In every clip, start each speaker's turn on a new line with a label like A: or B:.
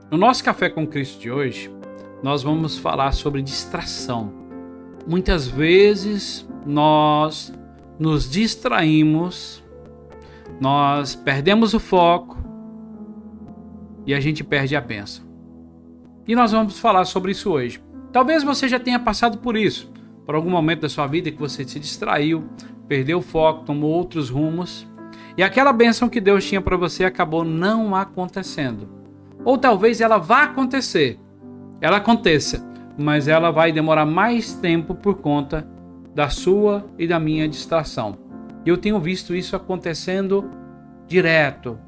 A: No nosso Café com Cristo de hoje, nós vamos falar sobre distração. Muitas vezes nós nos distraímos, nós perdemos o foco e a gente perde a bênção. E nós vamos falar sobre isso hoje. Talvez você já tenha passado por isso, por algum momento da sua vida que você se distraiu, perdeu o foco, tomou outros rumos e aquela bênção que Deus tinha para você acabou não acontecendo. Ou talvez ela vá acontecer, ela aconteça, mas ela vai demorar mais tempo por conta da sua e da minha distração. Eu tenho visto isso acontecendo direto.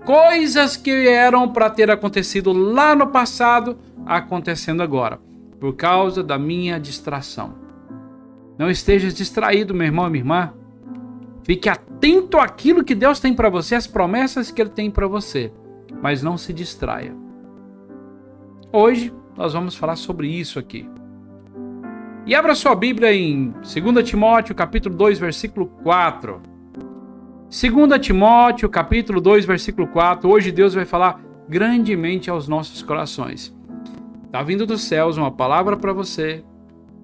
A: Coisas que eram para ter acontecido lá no passado, acontecendo agora, por causa da minha distração. Não esteja distraído, meu irmão e minha irmã. Fique atento àquilo que Deus tem para você, às promessas que Ele tem para você, mas não se distraia. Hoje nós vamos falar sobre isso aqui. E abra sua Bíblia em 2 Timóteo, capítulo 2, versículo 4. 2 Timóteo, capítulo 2, versículo 4. Hoje Deus vai falar grandemente aos nossos corações. Está vindo dos céus uma palavra para você,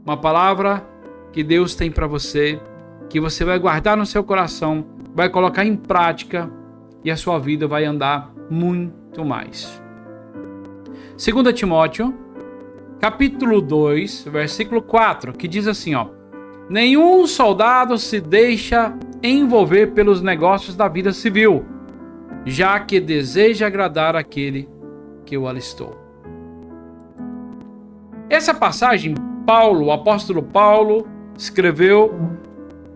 A: uma palavra que Deus tem para você, que você vai guardar no seu coração, vai colocar em prática e a sua vida vai andar muito mais. 2 Timóteo, capítulo 2, versículo 4, que diz assim, nenhum soldado se deixa envolver pelos negócios da vida civil, já que deseja agradar aquele que o alistou. Essa passagem, o apóstolo Paulo escreveu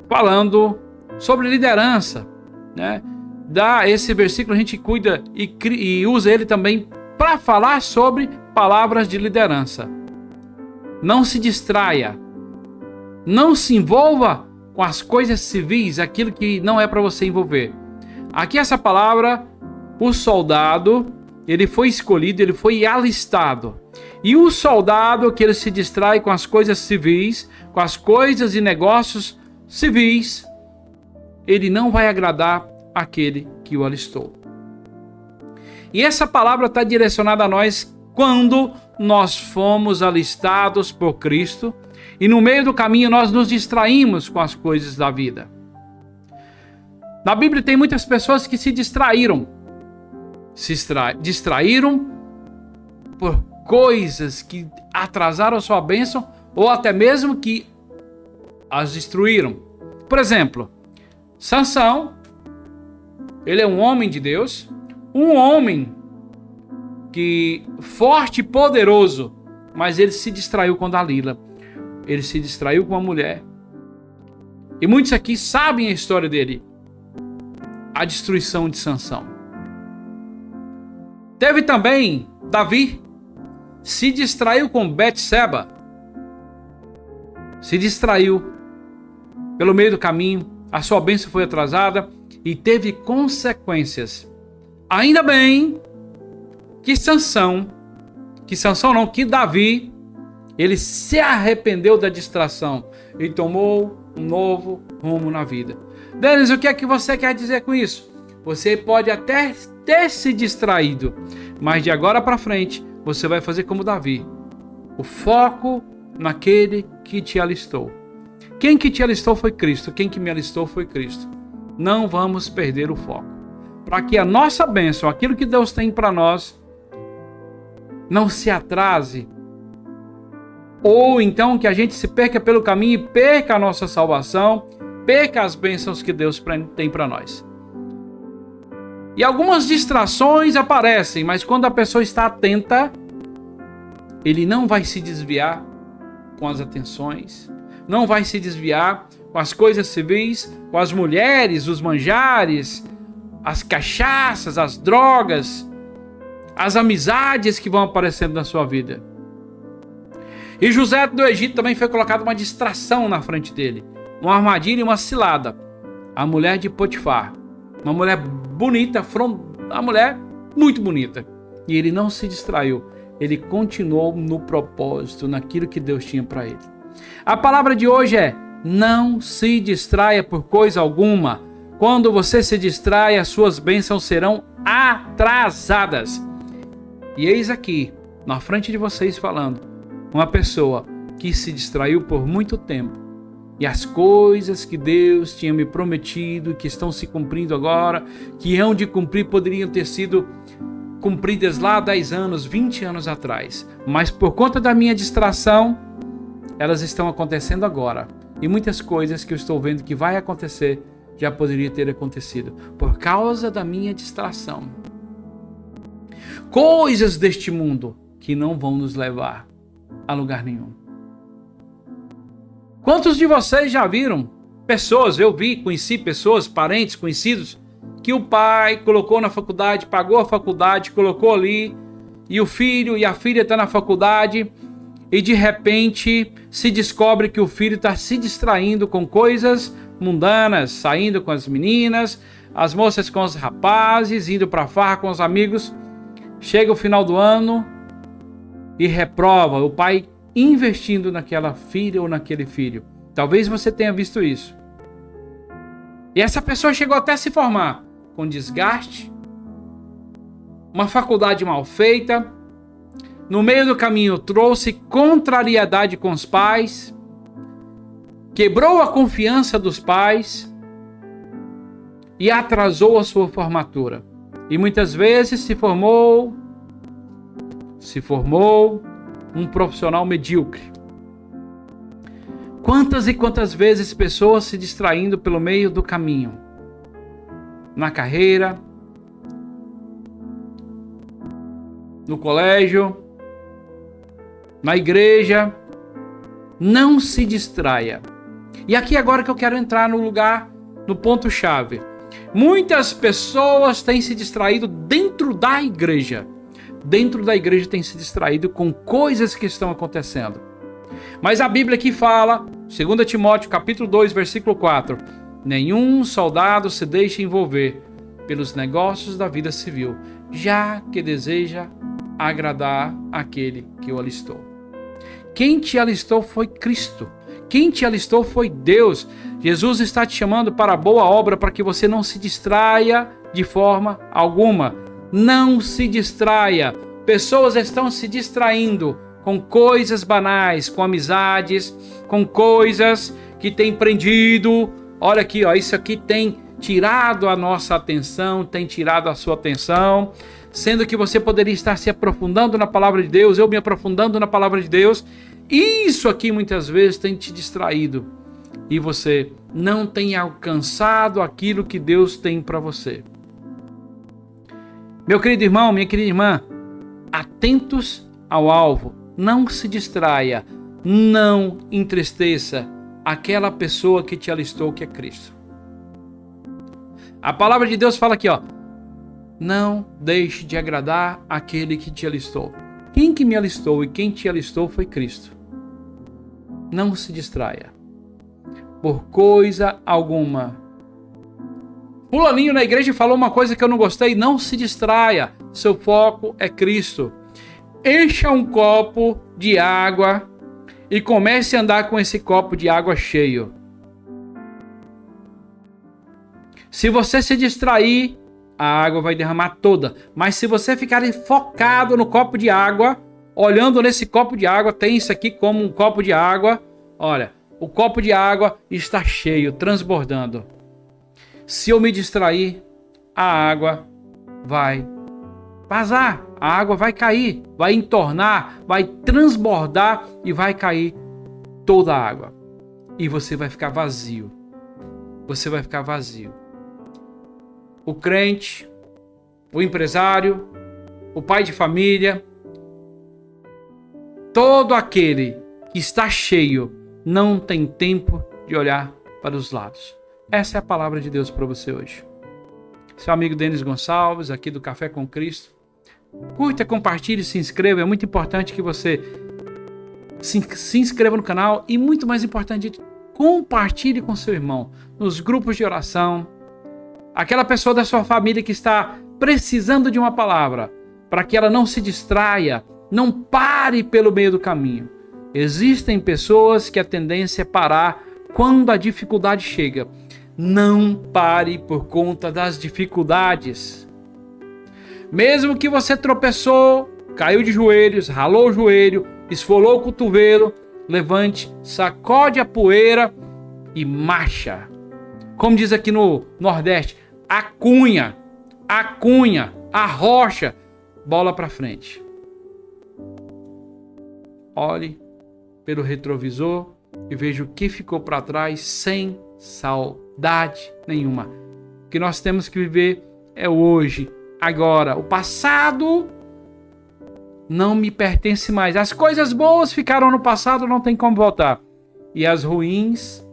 A: falando sobre liderança, né? Esse versículo a gente cuida e usa ele também para falar sobre palavras de liderança. Não se distraia, não se envolva com as coisas civis, aquilo que não é para você envolver. Aqui essa palavra, o soldado, ele foi escolhido, ele foi alistado. E o soldado que ele se distrai com as coisas civis, com as coisas e negócios civis, ele não vai agradar aquele que o alistou. E essa palavra está direcionada a nós quando nós fomos alistados por Cristo e no meio do caminho nós nos distraímos com as coisas da vida. Na Bíblia tem muitas pessoas que se distraíram. Distraíram por coisas que atrasaram a sua bênção ou até mesmo que as destruíram. Por exemplo, Sansão, ele é um homem de Deus, um homem que forte e poderoso, mas ele se distraiu com Dalila. Ele se distraiu com uma mulher. E muitos aqui sabem a história dele. A destruição de Sansão. Teve também Davi, se distraiu com Betseba. Se distraiu pelo meio do caminho, a sua bênção foi atrasada e teve consequências. Ainda bem que Davi, ele se arrependeu da distração e tomou um novo rumo na vida. Denis, o que é que você quer dizer com isso? Você pode até ter se distraído, mas de agora para frente você vai fazer como Davi. O foco naquele que te alistou. Quem que te alistou foi Cristo. Quem que me alistou foi Cristo. Não vamos perder o foco. Para que a nossa bênção, aquilo que Deus tem para nós, não se atrase. Ou então que a gente se perca pelo caminho e perca a nossa salvação, perca as bênçãos que Deus tem para nós. E algumas distrações aparecem, mas quando a pessoa está atenta, ele não vai se desviar com as atenções, não vai se desviar com as coisas civis, com as mulheres, os manjares, as cachaças, as drogas, as amizades que vão aparecendo na sua vida. E José do Egito também foi colocado uma distração na frente dele, uma armadilha e uma cilada. A mulher de Potifar, uma mulher bonita, uma mulher muito bonita. E ele não se distraiu, ele continuou no propósito, naquilo que Deus tinha para ele. A palavra de hoje é: não se distraia por coisa alguma. Quando você se distrai, as suas bênçãos serão atrasadas. E eis aqui, na frente de vocês falando, uma pessoa que se distraiu por muito tempo. E as coisas que Deus tinha me prometido, que estão se cumprindo agora, que hão de cumprir, poderiam ter sido cumpridas lá há 10 anos, 20 anos atrás. Mas por conta da minha distração, elas estão acontecendo agora. E muitas coisas que eu estou vendo que vai acontecer, já poderia ter acontecido. Por causa da minha distração. Coisas deste mundo que não vão nos levar a lugar nenhum. Quantos de vocês já viram pessoas, conheci pessoas, parentes, conhecidos, que o pai colocou na faculdade, pagou a faculdade, colocou ali, e o filho e a filha estão na faculdade, e de repente se descobre que o filho está se distraindo com coisas mundanas, saindo com as meninas, as moças com os rapazes, indo para farra com os amigos. Chega o final do ano e reprova, o pai investindo naquela filha ou naquele filho. Talvez você tenha visto isso. E essa pessoa chegou até a se formar com desgaste, uma faculdade mal feita, no meio do caminho trouxe contrariedade com os pais, quebrou a confiança dos pais e atrasou a sua formatura. E muitas vezes se formou um profissional medíocre. Quantas e quantas vezes pessoas se distraindo pelo meio do caminho, na carreira, no colégio, na igreja. Não se distraia. E aqui agora que eu quero entrar no ponto-chave. Muitas pessoas têm se distraído dentro da igreja. Dentro da igreja têm se distraído com coisas que estão acontecendo. Mas a Bíblia aqui fala, 2 Timóteo capítulo 2, versículo 4, nenhum soldado se deixa envolver pelos negócios da vida civil, já que deseja agradar aquele que o alistou. Quem te alistou foi Cristo. Quem te alistou foi Deus. Jesus está te chamando para a boa obra, para que você não se distraia de forma alguma. Não se distraia. Pessoas estão se distraindo com coisas banais, com amizades, com coisas que têm prendido. Olha aqui, isso aqui tem tirado a nossa atenção, tem tirado a sua atenção, sendo que você poderia estar se aprofundando na palavra de Deus, eu me aprofundando na palavra de Deus. Isso aqui muitas vezes tem te distraído e você não tem alcançado aquilo que Deus tem para você. Meu querido irmão, minha querida irmã, atentos ao alvo, não se distraia, não entristeça aquela pessoa que te alistou, que é Cristo. A palavra de Deus fala aqui, não deixe de agradar aquele que te alistou. Quem que me alistou e quem te alistou foi Cristo. Não se distraia por coisa alguma. Fulaninho na igreja falou uma coisa que eu não gostei. Não se distraia. Seu foco é Cristo. Encha um copo de água e comece a andar com esse copo de água cheio. Se você se distrair, a água vai derramar toda. Mas se você ficar focado no copo de água, olhando nesse copo de água, tem isso aqui como um copo de água. Olha, o copo de água está cheio, transbordando. Se eu me distrair, a água vai vazar, a água vai cair, vai entornar, vai transbordar e vai cair toda a água. E você vai ficar vazio. Você vai ficar vazio. O crente, o empresário, o pai de família, todo aquele que está cheio não tem tempo de olhar para os lados. Essa é a palavra de Deus para você hoje. Seu amigo Denis Gonçalves, aqui do Café com Cristo. Curta, compartilhe, se inscreva. É muito importante que você se inscreva no canal e, muito mais importante, compartilhe com seu irmão nos grupos de oração. Aquela pessoa da sua família que está precisando de uma palavra, para que ela não se distraia, não pare pelo meio do caminho. Existem pessoas que a tendência é parar quando a dificuldade chega. Não pare por conta das dificuldades. Mesmo que você tropeçou caiu de joelhos, ralou o joelho, esfolou o cotovelo, levante, sacode a poeira e marcha. Como diz aqui no Nordeste, acunha, arrocha, bola para frente. Olhe pelo retrovisor e veja o que ficou para trás sem saudade nenhuma. O que nós temos que viver é hoje, agora. O passado não me pertence mais. As coisas boas ficaram no passado, não tem como voltar. E as ruins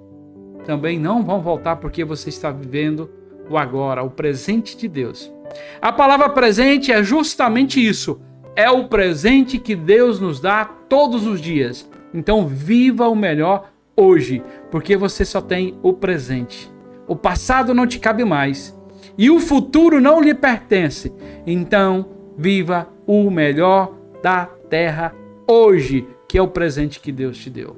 A: também não vão voltar, porque você está vivendo o agora, o presente de Deus. A palavra presente é justamente isso. É o presente que Deus nos dá todos os dias. Então viva o melhor hoje, porque você só tem o presente. O passado não te cabe mais e o futuro não lhe pertence. Então viva o melhor da terra hoje, que é o presente que Deus te deu.